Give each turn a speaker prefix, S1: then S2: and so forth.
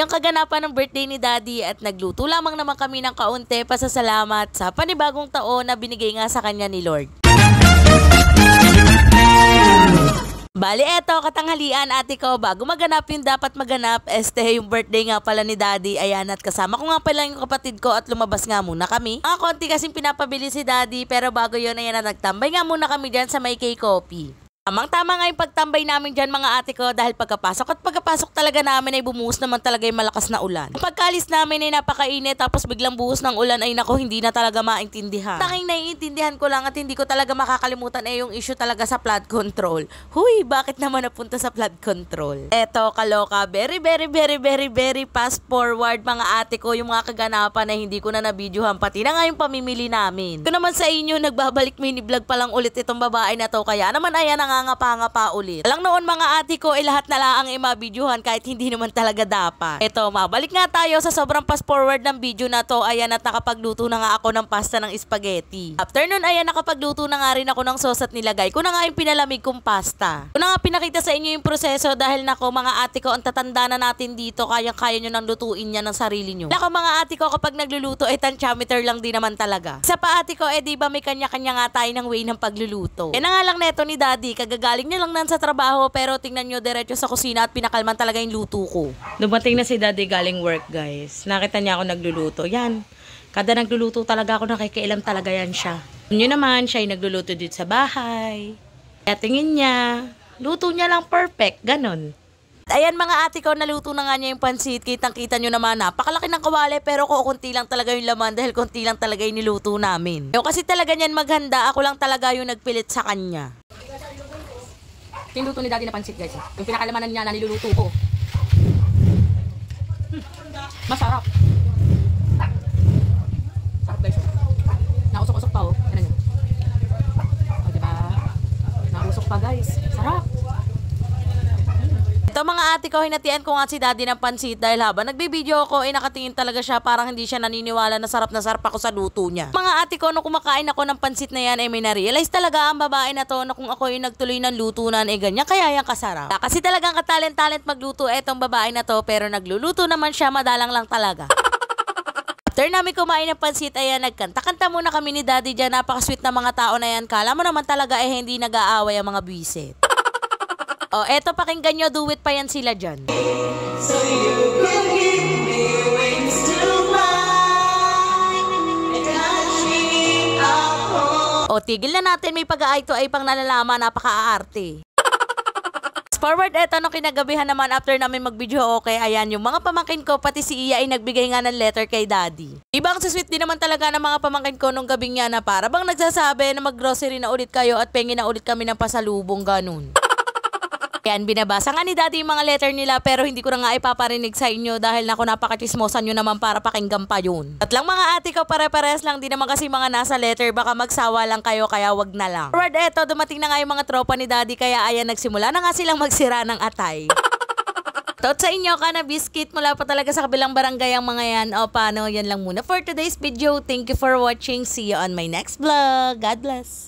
S1: Yung kaganapan ng birthday ni Daddy at nagluto lamang naman kami ng kaunti pasasalamat sa panibagong taon na binigay nga sa kanya ni Lord. Bali, eto, katanghalian ate ko, bago maganap yung dapat maganap, yung birthday nga pala ni Daddy, ayan, at kasama ko nga pala yung kapatid ko at lumabas nga muna kami. Konti kasing pinapabili si Daddy, pero bago yun, ayan, at nagtambay nga muna kami dyan sa may K-Coffee. Tamang-tama nga yung pagtambay namin dyan mga ate ko dahil pagkapasok talaga namin ay bumuhos naman talaga yung malakas na ulan. Ang pagkalis namin ay napakainit tapos biglang buhos ng ulan ay nako hindi na talaga maintindihan. Tanging naiintindihan ko lang at hindi ko talaga makakalimutan ay yung issue talaga sa flood control. Huy, bakit naman napunta sa flood control? Eto kaloka, very fast forward mga ate ko yung mga kaganapan na hindi ko na nabidyohan pati na nga yung pamimili namin. Ito naman sa inyo nagbabalik mini vlog pa lang ulit itong babae na to kaya naman ayan na nga ulit. Alang noon mga ate ko, lahat na lang ang imabidyohan kahit hindi naman talaga dapat. Eto, mabalik nga tayo sa sobrang fast forward ng video na to. Ayan at nakapagluto na nga ako ng pasta ng spaghetti. After nun, ayan nakapagluto na nga rin ako ng sauce at nilagay ko na nga yung pinalamig kong pasta. Ko na nga pinakita sa inyo yung proseso dahil nako mga ate ko, ang tatanda na natin dito, kaya nyo nang lutuin niya ng sarili nyo. Nako mga ate ko, kapag nagluluto, tansyameter lang din naman talaga. Sa pa ate ko, di ba may kanya-kanya nga tayo ng way ng pagluluto. Na nga lang neto ni Daddy, kagagaling niya lang sa trabaho pero tingnan nyo diretso sa kusina at pinakalman talaga yung luto ko. Dumating na si Daddy galing work guys. Nakita niya ako nagluluto. Yan. Kada nagluluto talaga ako nakikialam talaga yan siya. Yun naman siya yung nagluluto dito sa bahay. Kaya tingin niya, luto niya lang perfect. Ganon. Ayan mga ate ko, naluto na nga niya yung pansit. Kitang-kita nyo naman, napakalaki ng kawali pero kunti lang talaga yung laman dahil kunti lang talaga yung niluto namin. Kasi talaga niyan maghanda, ako lang talaga yung nagpilit sa kanya. Yung luto ni Daddy na pansit guys. Yung pinakalamanan niya na niluluto ko. Masarap. Sarap guys. Nausok-usok pa oh. Ano yun? O diba? Nausok pa guys. Sarap. Ito mga ate ko, hinatian ko nga si Daddy ng pansit dahil habang nagbibideo ako, nakatingin talaga siya parang hindi siya naniniwala na sarap ako sa luto niya. Mga ate ko, nung kumakain ako ng pansit na yan, may na-realize talaga ang babae na to na kung ako yung nagtuloy ng lutunan, ganyan kaya yan kasarap. Kasi talagang katalent magluto etong babae na to, pero nagluluto naman siya, madalang lang talaga. After namin kumain ng pansit, ayan, nagkanta-kanta muna kami ni Daddy dyan, napaka-sweet na mga tao na yan. Kala mo naman talaga hindi nag-aaway ang mga buwisit. Eto pakinggan nyo, do it pa yan sila dyan. So you can give me wings to fly and touch me up. Tigil na natin, may pag-aay to ay pang nalalaman, napaka-aarte. Forward, eto nung kinagabihan naman after namin mag-video, okay, ayan, yung mga pamangkin ko, pati si Iya ay nagbigay nga ng letter kay Daddy. Ibang sweet din naman talaga ng mga pamangkin ko nung gabing yan na para bang nagsasabi na mag-grocery na ulit kayo at pengi na ulit kami ng pasalubong, ganun. Yan, binabasa nga ni Daddy yung mga letter nila pero hindi ko na nga ipaparinig sa inyo dahil napaka-chismosan nyo naman para pakinggan pa yun. At lang mga ate ko, pare-pares lang din naman kasi mga nasa letter, baka magsawa lang kayo kaya wag na lang. Forward, eto, dumating na nga yung mga tropa ni Daddy kaya ayan, nagsimula na nga silang magsira ng atay. Tot sa inyo ka na biscuit mula pa talaga sa kabilang barangay ang mga yan. Paano, yan lang muna for today's video. Thank you for watching. See you on my next vlog. God bless.